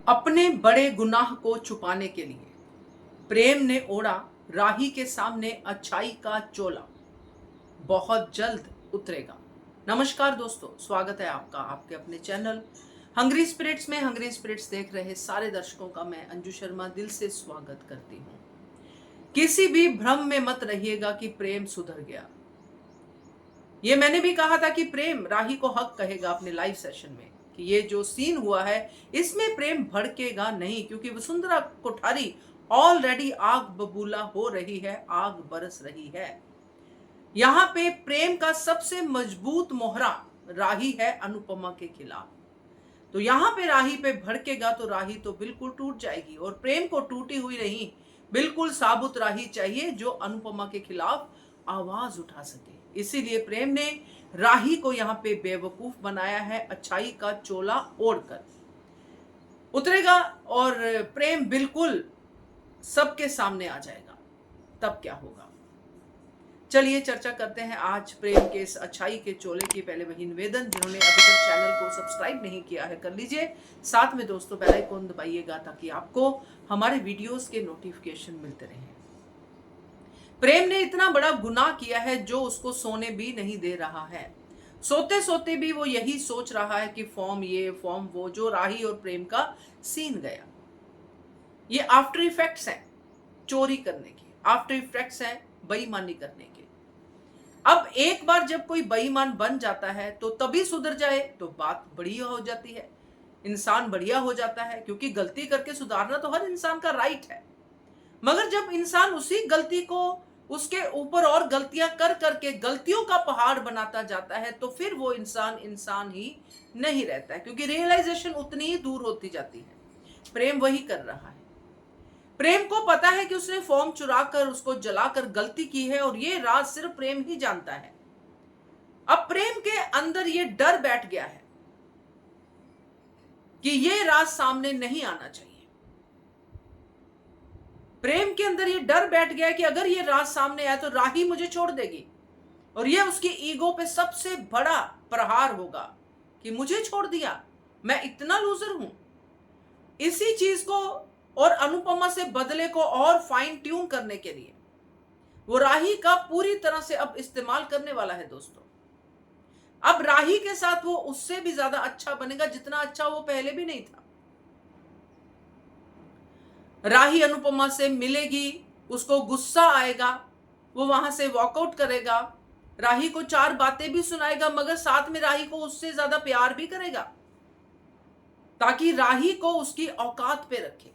अपने बड़े गुनाह को छुपाने के लिए प्रेम ने ओढ़ा राही के सामने अच्छाई का चोला। बहुत जल्द उतरेगा। नमस्कार दोस्तों, स्वागत है आपका आपके अपने चैनल हंग्री स्पिरिट्स में। हंग्री स्पिरिट्स देख रहे सारे दर्शकों का मैं अंजू शर्मा दिल से स्वागत करती हूँ। किसी भी भ्रम में मत रहिएगा कि प्रेम सुधर गया। ये मैंने भी कहा था कि प्रेम राही को हक कहेगा अपने लाइव सेशन में कि ये जो सीन हुआ है इसमें प्रेम भड़केगा नहीं, क्योंकि वसुंधरा कोठारी ऑलरेडी आग बबूला हो रही है, आग बरस रही है। यहां पे प्रेम का सबसे मजबूत मोहरा राही है अनुपमा के खिलाफ। तो यहां पे राही पे भड़केगा तो राही तो बिल्कुल टूट जाएगी, और प्रेम को टूटी हुई नहीं, बिल्कुल साबुत राही चाहिए जो अनुपमा के खिलाफ आवाज उठा सके। इसीलिए प्रेम ने राही को यहाँ पे बेवकूफ बनाया है। अच्छाई का चोला ओढ़कर उतरेगा और प्रेम बिल्कुल सबके सामने आ जाएगा। तब क्या होगा, चलिए चर्चा करते हैं आज प्रेम के इस अच्छाई के चोले की। पहले वही निवेदन, जिन्होंने अभी तक चैनल को सब्सक्राइब नहीं किया है कर लीजिए। साथ में दोस्तों बेल आइकन दबाइएगा ताकि आपको हमारे वीडियोस के नोटिफिकेशन मिलते रहें। प्रेम ने इतना बड़ा गुनाह किया है जो उसको सोने भी नहीं दे रहा है। सोते सोते भी वो यही सोच रहा है कि फॉर्म ये फॉर्म वो, जो राही और प्रेम का सीन गया। ये आफ्टर इफेक्ट्स हैं चोरी करने के, आफ्टर इफेक्ट्स हैं बेईमानी करने के। अब एक बार जब कोई बेईमान बन जाता है तो तभी सुधर जाए तो बात बढ़िया हो जाती है, इंसान बढ़िया हो जाता है, क्योंकि गलती करके सुधारना तो हर इंसान का राइट है। मगर जब इंसान उसी गलती को उसके ऊपर और गलतियां कर करके गलतियों का पहाड़ बनाता जाता है तो फिर वो इंसान इंसान ही नहीं रहता है, क्योंकि रियलाइजेशन उतनी ही दूर होती जाती है। प्रेम वही कर रहा है। प्रेम को पता है कि उसने फॉर्म चुरा कर उसको जलाकर गलती की है, और ये राज सिर्फ प्रेम ही जानता है। अब प्रेम के अंदर ये डर बैठ गया है कि ये राज सामने नहीं आना चाहिए। प्रेम के अंदर ये डर बैठ गया कि अगर ये राज सामने आया तो राही मुझे छोड़ देगी, और ये उसकी ईगो पे सबसे बड़ा प्रहार होगा कि मुझे छोड़ दिया, मैं इतना लूजर हूं। इसी चीज को और अनुपमा से बदले को और फाइन ट्यून करने के लिए वो राही का पूरी तरह से अब इस्तेमाल करने वाला है दोस्तों। अब राही के साथ वो उससे भी ज्यादा अच्छा बनेगा जितना अच्छा वो पहले भी नहीं था। राही अनुपमा से मिलेगी, उसको गुस्सा आएगा, वो वहां से वॉकआउट करेगा, राही को चार बातें भी सुनाएगा, मगर साथ में राही को उससे ज्यादा प्यार भी करेगा ताकि राही को उसकी औकात पे रखे।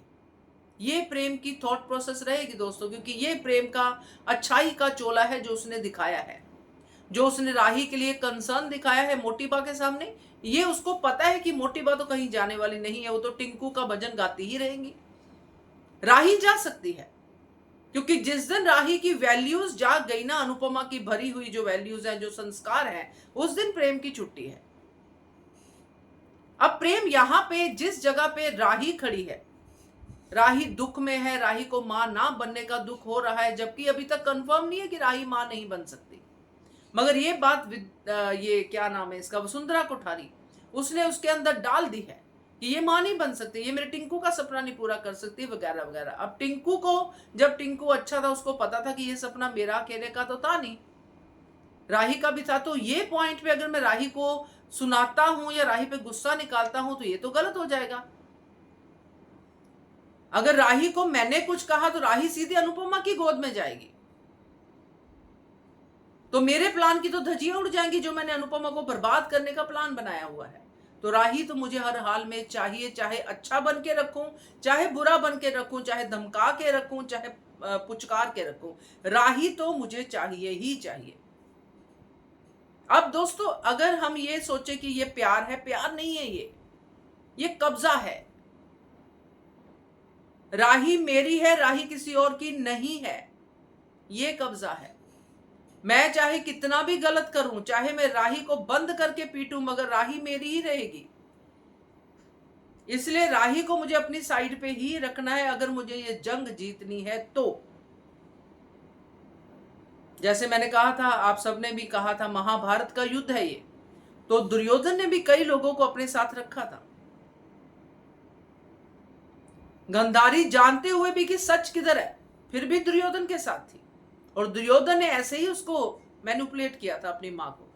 ये प्रेम की थॉट प्रोसेस रहेगी दोस्तों, क्योंकि ये प्रेम का अच्छाई का चोला है जो उसने दिखाया है, जो उसने राही के लिए कंसर्न दिखाया है मोटीबा के सामने। ये उसको पता है कि मोटीबा तो कहीं जाने वाली नहीं है, वो तो टिंकू का भजन गाती ही रहेंगी। राही जा सकती है, क्योंकि जिस दिन राही की वैल्यूज जाग गई ना, अनुपमा की भरी हुई जो वैल्यूज हैं, जो संस्कार हैं, उस दिन प्रेम की छुट्टी है। अब प्रेम यहां पे जिस जगह पे राही खड़ी है, राही दुख में है, राही को मां ना बनने का दुख हो रहा है, जबकि अभी तक कंफर्म नहीं है कि राही मां नहीं बन सकती। मगर ये बात ये क्या नाम है इसका, वसुंधरा कोठारी, उसने उसके अंदर डाल दी है कि ये मां नहीं बन सकती, ये मेरे टिंकू का सपना नहीं पूरा कर सकती, वगैरह वगैरह। अब टिंकू को, जब टिंकू अच्छा था, उसको पता था कि ये सपना मेरा अकेले का तो था नहीं, राही का भी था। तो ये पॉइंट पे अगर मैं राही को सुनाता हूं या राही पे गुस्सा निकालता हूं तो ये तो गलत हो जाएगा। अगर राही को मैंने कुछ कहा तो राही सीधे अनुपमा की गोद में जाएगी, तो मेरे प्लान की तो धज्जियां उड़ जाएंगी जो मैंने अनुपमा को बर्बाद करने का प्लान बनाया हुआ है। तो राही तो मुझे हर हाल में चाहिए, चाहे अच्छा बन के रखूं, चाहे बुरा बन के रखूं, चाहे धमका के रखूं, चाहे पुचकार के रखूं, राही तो मुझे चाहिए ही चाहिए। अब दोस्तों अगर हम ये सोचे कि ये प्यार है, प्यार नहीं है, ये कब्जा है। राही मेरी है, राही किसी और की नहीं है, ये कब्जा है। मैं चाहे कितना भी गलत करूं, चाहे मैं राही को बंद करके पीटूं, मगर राही मेरी ही रहेगी। इसलिए राही को मुझे अपनी साइड पे ही रखना है अगर मुझे ये जंग जीतनी है तो। जैसे मैंने कहा था, आप सबने भी कहा था, महाभारत का युद्ध है ये, तो दुर्योधन ने भी कई लोगों को अपने साथ रखा था। गांधारी जानते हुए भी कि सच किधर है, फिर भी दुर्योधन के साथ थी। और दुर्योधन ने ऐसे ही उसको मैनिपुलेट किया था अपनी मां को,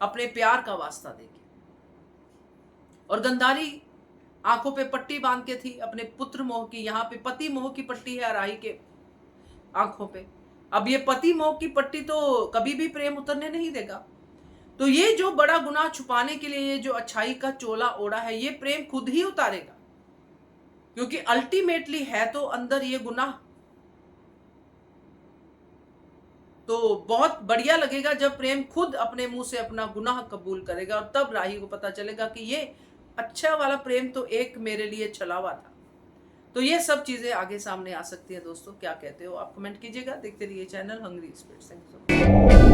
अपने प्यार का वास्ता देके। और गांधारी आंखों पे पट्टी बांध के थी अपने पुत्र मोह की, यहाँ पे पति मोह की पट्टी है राही के आंखों पे। अब ये पति मोह की पट्टी तो कभी भी प्रेम उतरने नहीं देगा। तो ये जो बड़ा गुनाह छुपाने के लिए ये जो अच्छाई का चोला ओढ़ा है, ये प्रेम खुद ही उतारेगा, क्योंकि अल्टीमेटली है तो अंदर ये गुनाह। तो बहुत बढ़िया लगेगा जब प्रेम खुद अपने मुंह से अपना गुनाह कबूल करेगा, और तब राही को पता चलेगा कि ये अच्छा वाला प्रेम तो एक मेरे लिए छलावा था। तो ये सब चीजें आगे सामने आ सकती हैं। दोस्तों क्या कहते हो आप, कमेंट कीजिएगा। देखते रहिए channel hungry spirits. Thank you.